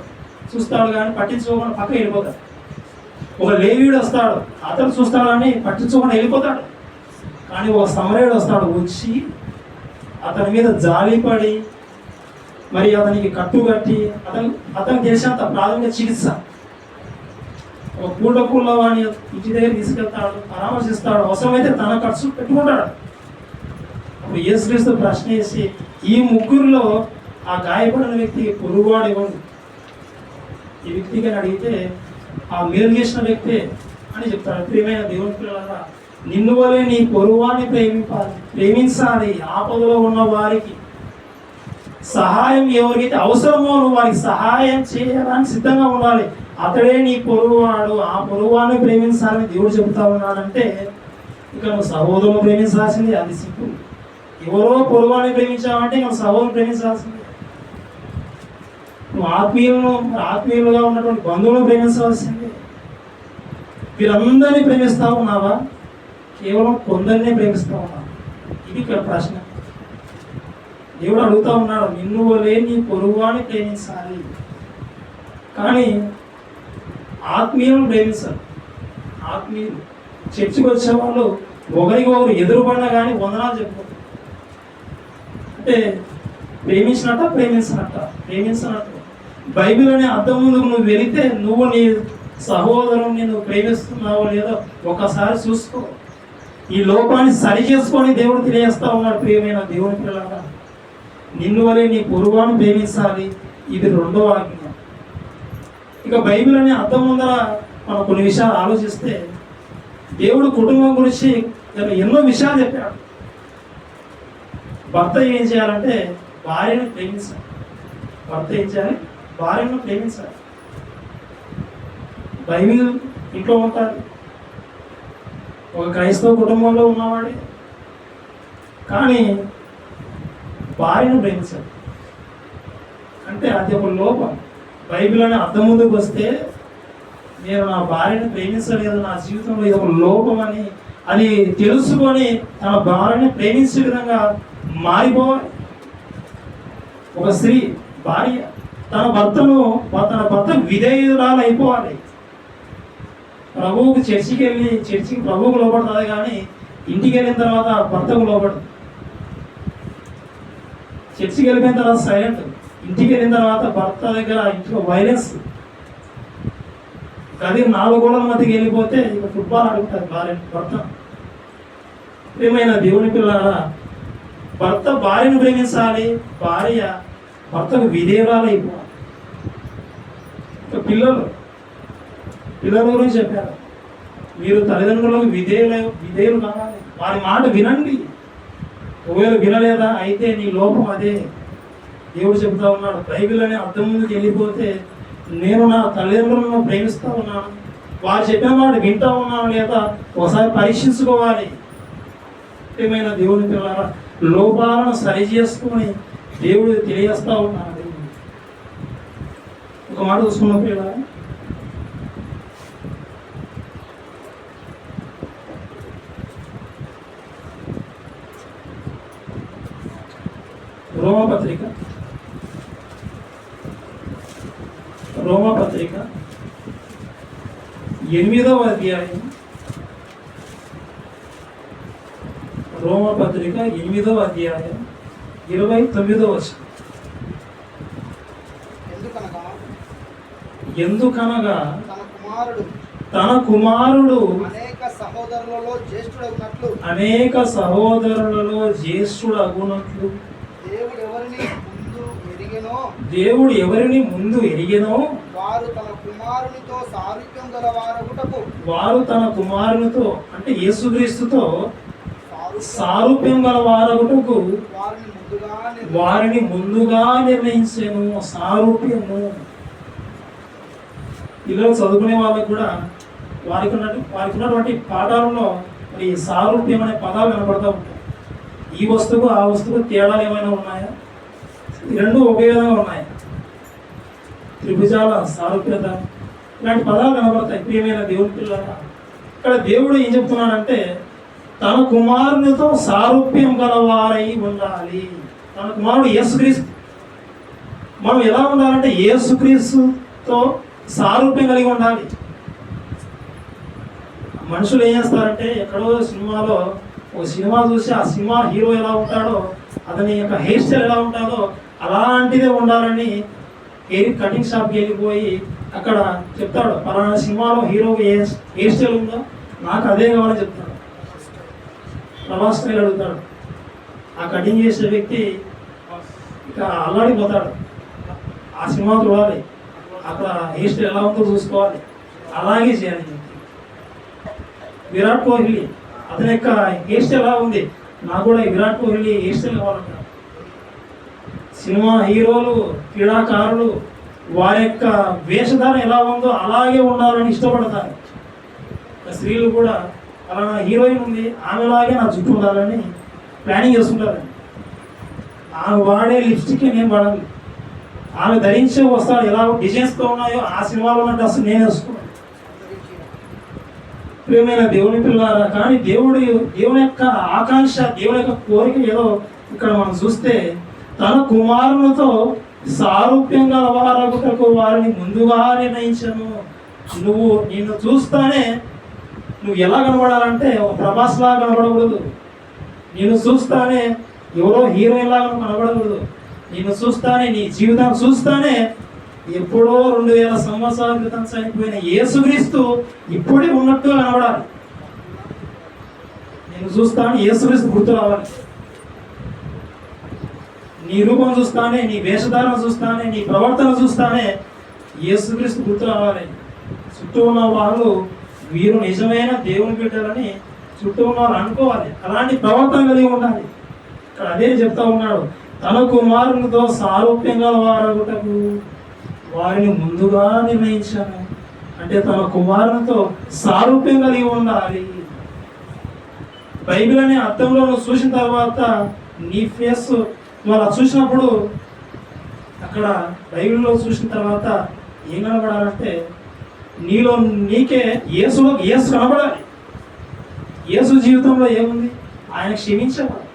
చూస్తాడు కానీ పట్టించుకోకుండా పక్క వెళ్ళిపోతాడు. ఒక లేవీయుడు వస్తాడు, అతను చూస్తాడు కానీ పట్టించుకోకుండా వెళ్ళిపోతాడు. కానీ ఒక సమరయుడు వస్తాడు, వచ్చి అతని మీద జాలిపడి మరి అతనికి కట్టుకట్టి అతనికి చేసేంత ప్రాథమిక చికిత్స, ఒక పూల వాడిని ఇంటి దగ్గర తీసుకెళ్తాడు, పరామర్శిస్తాడు, అవసరమైతే తన ఖర్చు పెట్టుకుంటాడు. అప్పుడు యేసుక్రీస్తు ప్రశ్న వేసి ఈ ముగ్గురులో ఆ గాయపడిన వ్యక్తికి పొరుగువాడు ఇవ్వండి, ఈ వ్యక్తికి అని అడిగితే ఆ మేలు చేసిన వ్యక్తే అని చెప్తాడు. ప్రియమైన దేవుని పిల్లలారా, నిన్ను వలె నీ పొరుగువాన్ని ప్రేమించాలి. ఆపదలో ఉన్న వారికి సహాయం ఎవరికైతే అవసరమో నువ్వు వారికి సహాయం చేయడానికి సిద్ధంగా ఉండాలి. అతడే నీ పొరుగువాడు. ఆ పొరుగువాన్ని ప్రేమించాలని దేవుడు చెబుతా ఉన్నాడంటే ఇక నువ్వు సహోదరుని ప్రేమించాల్సింది. అది సింపుల్. ఎవరో పొరుగువాన్ని ప్రేమించావంటే ఇక సహోదరుని ప్రేమించాల్సిందే. నువ్వు ఆత్మీయులుగా ఉన్నటువంటి బంధువులను ప్రేమించాల్సిందే. వీరందరినీ ప్రేమిస్తా ఉన్నావా? కేవలం కొందరినే ప్రేమిస్తా ఉన్నావా? ఇది ఇక్కడ ప్రశ్న. దేవుడు అడుగుతా ఉన్నాడు, నిన్ను వలె నీ పొరుగువాన్ని ప్రేమించాలి. కానీ ఆత్మీయులను ప్రేమించాలి. ఆత్మీయులు చర్చికి వచ్చే వాళ్ళు ఒకరికి ఒకరు ఎదురుపడినా కానీ వందనాలు చెప్పుకోరు. అంటే ప్రేమించినట్టు బైబిల్ అనే అర్థం ముందు నువ్వు వెళితే నువ్వు నీ సహోదరుని నువ్వు ప్రేమిస్తున్నావో లేదో ఒకసారి చూసుకో. ఈ లోపాన్ని సరి చేసుకొని దేవుడు తెలియజేస్తా ఉన్నాడు. ప్రియమైన దేవుని పిల్లలారా, నిన్ను వలె నీ పొరుగువాన్ని ప్రేమించాలి. ఇది రెండవ ఆజ్ఞ. ఇక బైబిల్ అనే అర్థం ముందర మనం కొన్ని విషయాలు ఆలోచిస్తే దేవుడు కుటుంబం గురించి ఎన్నో విషయాలు చెప్పాడు. భర్త ఏం చేయాలంటే భార్యను ప్రేమించాలి. భర్త ఏం చేయాలి? భార్యను ప్రేమించాలి. బైబిల్ ఇంట్లో ఉంటాడు, ఒక క్రైస్తవ కుటుంబంలో ఉన్నవాడే, కానీ భార్యను ప్రేమించాలి. అంటే అది ఒక లోపం. బైబిల్ అనే అర్థం ముందుకు వస్తే నేను నా భార్యను ప్రేమించలేదు, నా జీవితంలో ఇది ఒక లోపం అని అది తెలుసుకొని తన భార్యని ప్రేమించే విధంగా మారిపోవాలి. ఒక స్త్రీ భార్య తన భర్త విధేయురాలు అయిపోవాలి. ప్రభువుకి చర్చికి వెళ్ళి చర్చికి ప్రభువుకు లోపడుతుంది కానీ ఇంటికి వెళ్ళిన తర్వాత భర్తకు లోబడు, చర్చికి వెళ్ళిపోయిన తర్వాత సైలెంట్, ఇంటికి వెళ్ళిన తర్వాత భర్త దగ్గర ఇంట్లో వైలెన్స్. అది 4 గోడల మధ్యకి వెళ్ళిపోతే ఇక ఫుట్బాల్ ఆడుకుంటారు భార్య భర్త. ప్రియమైన దేవుని పిల్లల, భర్త భార్యను ప్రేమించాలి, భార్య భర్తకు విధేయురాలైపోవాలి. పిల్లల గురించి చెప్పారు, మీరు తల్లిదండ్రులకు విధేయులు కావాలి, వారి మాట వినండి. ఒకవేళ వినలేదా అయితే నీ లోపం అదే. దేవుడు చెబుతా ఉన్నాడు, బైబిల్ అనే అర్థం ముందుకు వెళ్ళిపోతే నేను నా తల్లిదండ్రులను ప్రేమిస్తూ ఉన్నాను, వారు చెప్పిన మాట వింటూ ఉన్నాను లేదా ఒకసారి పరీక్షించుకోవాలి. ఏమైనా దేవుని పిల్లల లోపాలను సరి చేసుకుని దేవుడు తెలియజేస్తూ ఉన్నాడు. ఒక మాట చూసుకున్న పిల్ల, రోమపత్రిక 8వ అధ్యాయం, రోమపత్రిక 8వ అధ్యాయం 29వ వచనం. ఎందుకనగా తన కుమారుడు అనేక సహోదరులలో జ్యేష్ఠుడగునట్లు దేవుడు ఎవరిని ముందు ఎరిగెనో వారు తన కుమారునితో అంటే యేసుక్రీస్తుతో సారూప్యం గల వారగుటకు వారిని ముందుగా నిర్ణయించాను. సారూప్యము పిల్లలు చదువుకునే వాళ్ళకు కూడా వారికి ఉన్నటువంటి పాఠాలలో మరి సారూప్యం అనే పదాలు కనబడతా ఉంటాయి. ఈ వస్తువు ఆ వస్తువు తేడాలు ఏమైనా ఉన్నాయా? ఈ రెండు ఒకే విధంగా ఉన్నాయి. త్రిభుజాల సారూప్యత ఇలాంటి పదాలు కనబడతాయి. ప్రియమైన దేవుని పిల్లల, ఇక్కడ దేవుడు ఏం చెప్తున్నాడంటే తన కుమారునితో సారూప్యం గలవారై ఉండాలి. తన కుమారుడు యేసుక్రీస్తు. మనం ఎలా ఉండాలంటే యేసుక్రీస్తుతో సారూప్యం కలిగి ఉండాలి. మనుషులు ఏం చేస్తారంటే ఎక్కడో సినిమాలో ఒక సినిమా చూసి ఆ సినిమా హీరో ఎలా ఉంటాడో అతని యొక్క హెయిర్ స్టైల్ ఎలా ఉంటుందో అలాంటిదే ఉండాలని హెయిర్ కటింగ్ షాప్కి వెళ్ళిపోయి అక్కడ చెప్తాడు, పలానా సినిమాలో హీరోకి హెయిర్ స్టైల్ ఉందో నాకు అదే కావాలని చెప్తాడు. ప్రభాస్ స్టైల్ అడుగుతాడు. ఆ కటింగ్ చేసే వ్యక్తి ఇక అల్లాడిపోతాడు. ఆ సినిమా చూడాలి, అక్కడ హెయిర్ స్టైల్ ఎలా ఉందో చూసుకోవాలి, అలాగే చేయాలి. విరాట్ కోహ్లీ అతని యొక్క హెయిర్ స్టైల్ ఎలా ఉంది, నాకు కూడా విరాట్ కోహ్లీ హెయిర్ స్టైల్ కావాలంటారు. సినిమా హీరోలు, క్రీడాకారులు వారి యొక్క వేషధారణ ఎలా ఉందో అలాగే ఉండాలని ఇష్టపడతారు. స్త్రీలు కూడా అలానా హీరోయిన్ ఉంది ఆమెలాగే నా జుట్టు ఉండాలని ప్లానింగ్ చేసుకుంటారు. ఆమె వాడే లిప్స్టిక్ నేను వాడాలి, ఆమె ధరించే వస్త్రాలు ఎలా డిజైన్స్తో ఉన్నాయో ఆ సినిమాలో ఉన్న డ్రెస్ నేను వేసుకున్నాను. ప్రియమైన దేవుని పిల్లారా, కానీ దేవుని యొక్క ఆకాంక్ష, దేవుని యొక్క కోరిక ఏదో ఇక్కడ మనం చూస్తే తన కుమారునితో సారూప్యం గల వారగుటకు వారిని ముందుగా నిర్ణయించను. నిన్ను చూస్తానే నువ్వు ఎలా కనబడాలంటే ఒక ప్రభాస్ లాగా కనబడకూడదు. నిన్ను చూస్తానే ఎవరో హీరోయిన్ లాగా కనబడకూడదు. నిన్ను చూస్తానే, నీ జీవితాన్ని చూస్తానే ఎప్పుడో 2000 సంవత్సరాల క్రితం చనిపోయిన యేసుక్రీస్తు ఇప్పుడే ఉన్నట్టుగా కనబడాలి. నేను చూస్తాను యేసుక్రీస్తు గుర్తు రావాలి. నీ రూపం చూస్తానే, నీ వేషధారణ చూస్తానే, నీ ప్రవర్తన చూస్తానే యేసుక్రీస్తు గుర్తు రావాలి. చుట్టూ ఉన్న వాళ్ళు వీరు నిజమైన దేవుని బిడ్డలని చుట్టూ ఉన్న వాళ్ళు అనుకోవాలి. అలాంటి ప్రవర్తన కలిగి ఉండాలి. ఇక్కడ అదే చెప్తా ఉన్నాడు, తన కుమారునితో సారూప్యంగా వారగుటకు వారిని ముందుగా నిర్ణయించాను. అంటే తన కుమారునితో సారూప్యం కలిగి ఉండాలి. బైబిల్ అనే అర్థంలో నువ్వు చూసిన తర్వాత నీ ఫేస్ వాళ్ళు చూసినప్పుడు అక్కడ బైబిల్లో చూసిన తర్వాత ఏం కనబడాలంటే నీలో నీకే యేసు కనబడాలి. యేసు జీవితంలో ఏముంది? ఆయన క్షమించేవాడు.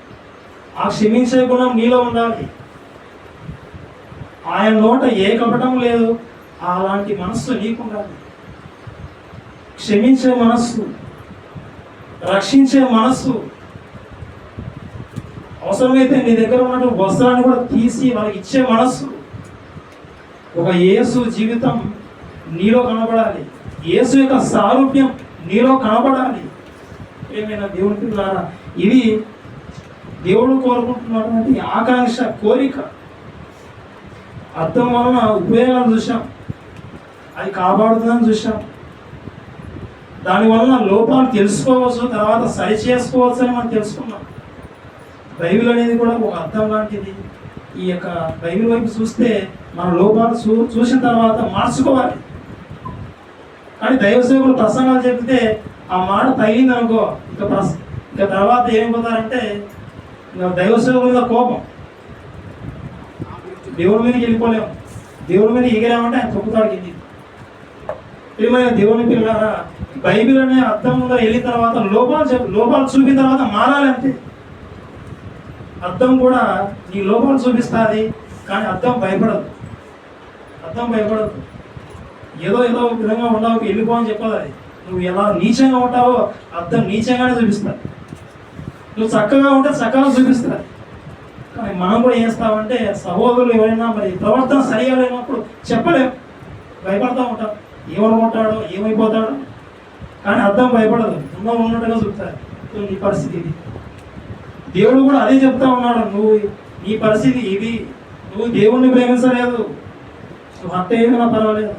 ఆ క్షమించే గుణం నీలో ఉండాలి. ఆయన నోట ఏ కపటం లేదు. అలాంటి మనస్సు నీకుండాలి. క్షమించే మనస్సు, రక్షించే మనస్సు, అవసరమైతే నీ దగ్గర ఉన్నటువంటి వస్త్రాన్ని కూడా తీసి వాళ్ళకి ఇచ్చే మనస్సు. ఒక యేసు జీవితం నీలో కనబడాలి, యేసు యొక్క సారూప్యం నీలో కనబడాలి. ఏమైనా దేవుని పిల్లారా, ఇది దేవుడు కోరుకుంటున్నటువంటి ఆకాంక్ష, కోరిక. అర్థం వలన ఉపయోగాలు చూసాం, అది కాపాడుతుందని చూసాం. దానివలన లోపాలు తెలుసుకోవచ్చు, తర్వాత సరి చేసుకోవచ్చు అని మనం తెలుసుకున్నాం. బైబిల్ అనేది కూడా ఒక అర్థం లాంటిది. ఈ యొక్క బైబిల్ వైపు చూస్తే మన లోపాలు చూసిన తర్వాత మార్చుకోవాలి. కానీ దైవసేవకులు ప్రసంగాలు చెప్తే ఆ మాట తగిలింది అనుకో, ఇక తర్వాత ఏమైపోతారంటే దైవసేవకుల మీద కోపం, దేవుడి మీదకి వెళ్ళిపోలేము. దేవుడి మీద ఎగిరామంటే ఆయన తొక్కుతాడు కింది. ప్రియమైన దేవుని పిల్లారా, బైబిల్ అనే అర్థం ముందర వెళ్ళిన తర్వాత లోపాలు చూపిన తర్వాత మారాలి అంతే. అర్థం కూడా నీ లోపాలు చూపిస్తుంది, కానీ అర్థం భయపడదు. ఏదో విధంగా ఉండవు, వెళ్ళిపో అని చెప్పదు. అది నువ్వు ఎలా నీచంగా ఉంటావో అర్థం నీచంగానే చూపిస్తుంది. నువ్వు చక్కగా ఉంటే చక్కగా చూపిస్తుంది. కానీ మనం కూడా ఏం చేస్తామంటే, సహోదరులు ఎవరైనా మరి ప్రవర్తన సరిగా లేనప్పుడు చెప్పలేము, భయపడతా ఉంటాం. ఏమనుకుంటాడో, ఏమైపోతాడో. కానీ అర్థం భయపడదు, ఉన్నట్టుగా చూపుతారు. నీ పరిస్థితి ఇది. దేవుడు కూడా అదే చెప్తా ఉన్నాడు, నువ్వు నీ పరిస్థితి ఇది, నువ్వు దేవుణ్ణి ప్రేమించలేదు, నువ్వు హత్య ఏదైనా పర్వాలేదు,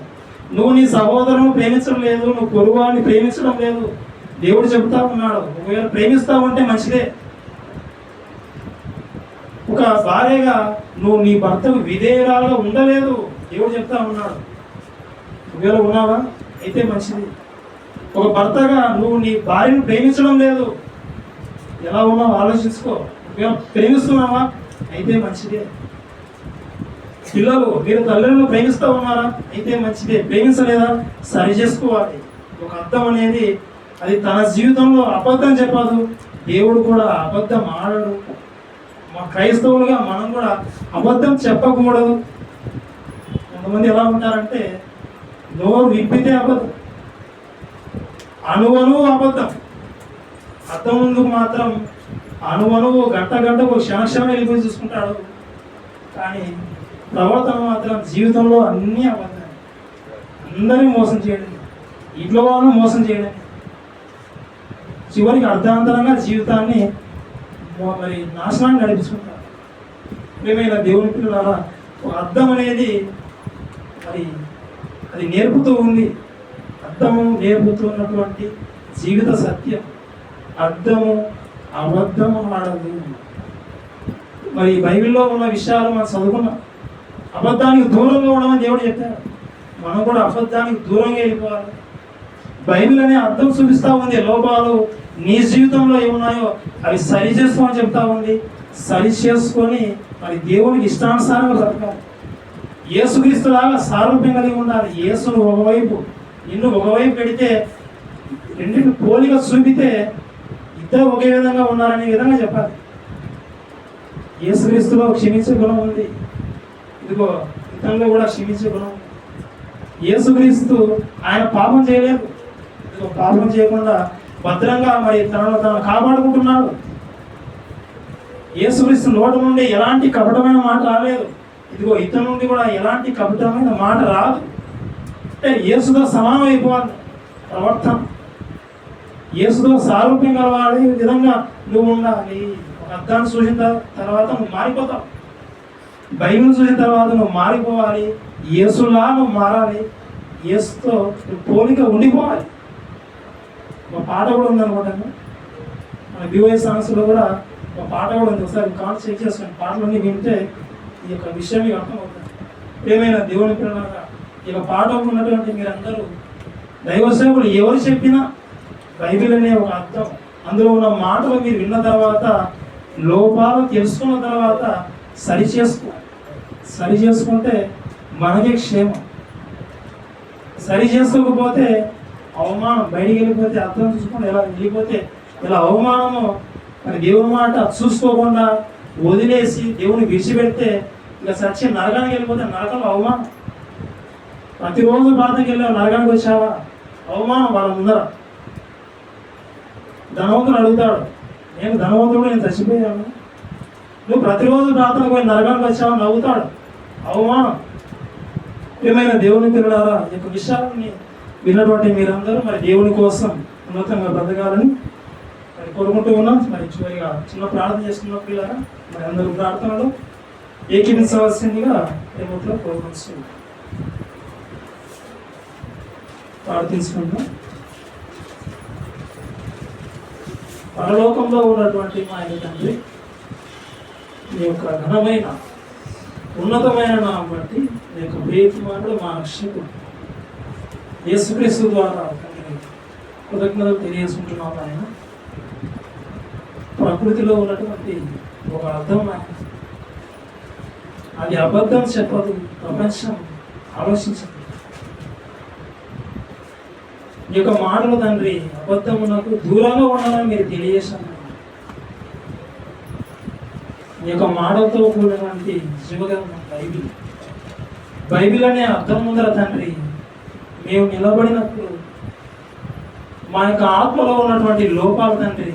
నువ్వు నీ సహోదరుని ప్రేమించడం లేదు, నువ్వు పొరుగువాడిని ప్రేమించడం లేదు. దేవుడు చెప్తా ఉన్నాడు, ఒకవేళ ప్రేమిస్తావంటే మంచిదే. ఒక భార్యగా నువ్వు నీ భర్తకు విధేయురాలుగా ఉండలేదు, దేవుడు చెప్తా ఉన్నాడు. ఒకవేళ ఉన్నావా అయితే మంచిది. ఒక భర్తగా నువ్వు నీ భార్యను ప్రేమించడం లేదు, ఎలా ఉన్నావు ఆలోచించుకో. ఒకవేళ ప్రేమిస్తున్నావా అయితే మంచిదే. పిల్లలు మీరు తల్లిదండ్రులు ప్రేమిస్తూ ఉన్నారా అయితే మంచిదే. ప్రేమించలేదా సరి చేసుకోవాలి. ఒక అర్థం అనేది అది తన జీవితంలో అబద్ధం చెప్పదు, దేవుడు కూడా అబద్ధం ఆడడు. మా క్రైస్తవులుగా మనం కూడా అబద్ధం చెప్పకూడదు. కొంతమంది ఎలా ఉంటారంటే నోరు విప్పితే అబద్ధం, అణువను అబద్ధం. అర్థం ముందుకు మాత్రం అణువనువు గంటకు క్షణక్షణం వెళ్ళిపోయి చూసుకుంటాడు. కానీ ప్రవర్తన మాత్రం జీవితంలో అన్నీ అబద్ధాలు. అందరినీ మోసం చేయడం, ఇంట్లో వాళ్ళని మోసం చేయడం, చివరికి అర్ధాంతరంగా జీవితాన్ని మరి నాశనాన్ని నడిపించుకుంటారు. ఏమైనా దేవుని పిల్లలారా, ఒక అర్థం అనేది మరి అది నేర్పుతూ ఉంది. అర్థము నేర్పుతున్నటువంటి జీవిత సత్యం. అర్థము అబద్ధము ఆడదు. మరి బైబిల్లో ఉన్న విషయాలు మనం చదువుకున్నాం. అబద్ధానికి దూరంగా ఉండమని దేవుడు చెప్పారు. మనం కూడా అబద్ధానికి దూరంగా వెళ్ళిపోవాలి. బైబిల్ అనే అర్థం చూపిస్తూ ఉంది. లోపాలు నీ జీవితంలో ఏమున్నాయో అవి సరి చేసుకోమని చెప్తా ఉంది. సరి చేసుకొని మరి దేవునికి ఇష్టానుసారంగా బ్రతకాలి. యేసుక్రీస్తులాగా సారూప్యం కలిగి ఉండాలి. యేసును ఒకవైపు, నిన్ను ఒకవైపు పెడితే రెండింటిని పోలిక చూపితే ఇద్దరు ఒకే విధంగా ఉన్నారనే విధంగా చెప్పాలి. యేసుక్రీస్తులో క్షమించే గుణం ఉంది, ఇదిగో ఇతరులు కూడా క్షమించే గుణం. యేసుక్రీస్తు ఆయన పాపం చేయలేదు, ఇదిగో పాపం చేయకుండా భద్రంగా మరి తనను కాపాడుకుంటున్నాడు. యేసుక్రీస్తు నోటి నుండి ఎలాంటి కపటమైన మాట రాలేదు, ఇదిగో ఇతని నుండి కూడా ఎలాంటి కపటమైన మాట రాదు. అంటే యేసుతో సమానం అయిపోవాలి ప్రవర్తన. యేసుతో సారూప్యం కలవాలి విధంగా నువ్వు ఉండాలి. ఒక అర్థాన్ని చూసిన తర్వాత నువ్వు మారిపోతావు. బైబిల్ చూసిన తర్వాత నువ్వు మారిపోవాలి. యేసులా నువ్వు మారాలి. యేసుతో పోలిక ఉండిపోవాలి. ఒక పాట కూడా ఉందనుకుంటాను, మన బివై సాంగ్స్లో కూడా ఒక పాట కూడా ఉంది. ఒకసారి కాల్ చెక్ చేసుకోండి. పాటలన్నీ వింటే ఈ యొక్క విషయం మీకు అర్థమవుతుంది. ఏమైనా దేవుని పిల్లలాగా ఈ యొక్క పాట ఉన్నటువంటి మీరందరూ దైవ సేవకులు ఎవరు చెప్పినా బైబిల్ అనే ఒక అర్థం, అందులో ఉన్న మాటలు మీరు విన్న తర్వాత లోపాలు తెలుసుకున్న తర్వాత సరి చేసుకుంటే మనకే క్షేమం. సరి చేసుకోకపోతే అవమానం. బయటికి వెళ్ళిపోతే అర్థం చూసుకుంటే ఎలా వెళ్ళిపోతే ఇలా అవమానము. మరి దేవుని మాట చూసుకోకుండా వదిలేసి దేవుని విడిచిపెడితే ఇక సత్యం నరకానికి వెళ్ళిపోతే నరకంలో అవమానం. ప్రతిరోజు ప్రార్థనకి వెళ్ళావు, నరకానికి వచ్చావా, అవమానం వాళ్ళ ముందర. ధనవంతుడు అడుగుతాడు, నేను ధనవంతుడు, నేను చచ్చిపోయాను, నువ్వు ప్రతిరోజు ప్రార్థనకు పోయి నరకానికి వచ్చావు నవ్వుతాడు, అవమానం. ఏమైనా దేవుని పిల్లలారా, ఈ యొక్క విషయాలని విన్నటువంటి మీరందరూ మరి దేవుని కోసం ఉన్నతంగా బ్రతకాలని మరి కోరుకుంటూ ఉన్నాం. మరి చివరిగా చిన్న ప్రార్థన చేస్తున్న పిల్లరా, మరి అందరూ ప్రార్థనలో ఏకీభించవలసిందిగా ప్రేమతో కోరుకుంటున్నాం. ప్రార్థించుకుంటాం. పరలోకంలో ఉన్నటువంటి మా ఆయన తండ్రి, మీ యొక్క ఘనమైన ఉన్నతమైన నామం బట్టి మీ యొక్క ప్రియకుమారుడు మా రక్షకుడు యేసుక్రీస్తు ద్వారా కృతజ్ఞతలు తెలియజేసుకుంటున్నాం. ఆయన ప్రకృతిలో ఉన్నటువంటి ఒక అర్థం ఆయన, అది అబద్ధం చెప్పదు, ప్రపంచం ఆలోచించదు. ఈ యొక్క మాటలు తండ్రి అబద్ధమునకు దూరంగా ఉండాలని మీరు తెలియజేశాను. ఈ యొక్క మాటలతో కూడినటువంటి జీవగ్రంథం బైబిల్ అనే అర్థం ముందర తండ్రి మేము నిలబడినప్పుడు మా యొక్క ఆత్మలో ఉన్నటువంటి లోపాలు తండ్రి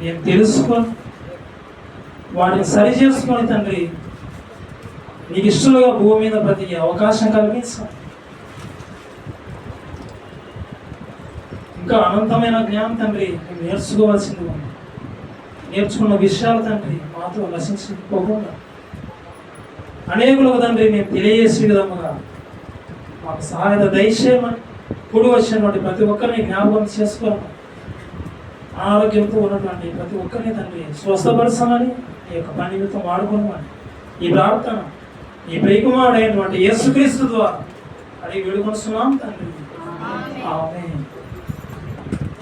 మేము తెలుసుకొని వాటిని సరి చేసుకొని తండ్రి నీకు ఇష్టలుగా భూమి మీద బ్రతికే అవకాశం కలిగించాం. ఇంకా అనంతమైన జ్ఞానం తండ్రి మేము నేర్చుకోవాల్సింది ఉంది. నేర్చుకున్న విషయాలు తండ్రి మాతో నశించుకోకుండా అనేకులకు తండ్రి మేము తెలియజేసే విధముగా మాకు సహాయత దయచేయమని, కూడి వచ్చినటువంటి ప్రతి ఒక్కరిని జ్ఞాపకం చేసుకోమని, అనారోగ్యంతో ఉన్నటువంటి ప్రతి ఒక్కరిని తండ్రి స్వస్థపరచమని, ఈ యొక్క పని నిమిత్తం వాడుకోమని ఈ ప్రార్థన ఈ ప్రియకుమారుడైనటువంటి యేసుక్రీస్తు ద్వారా అడిగి వేడుకొస్తున్నాం తండ్రి. ఆమేన్.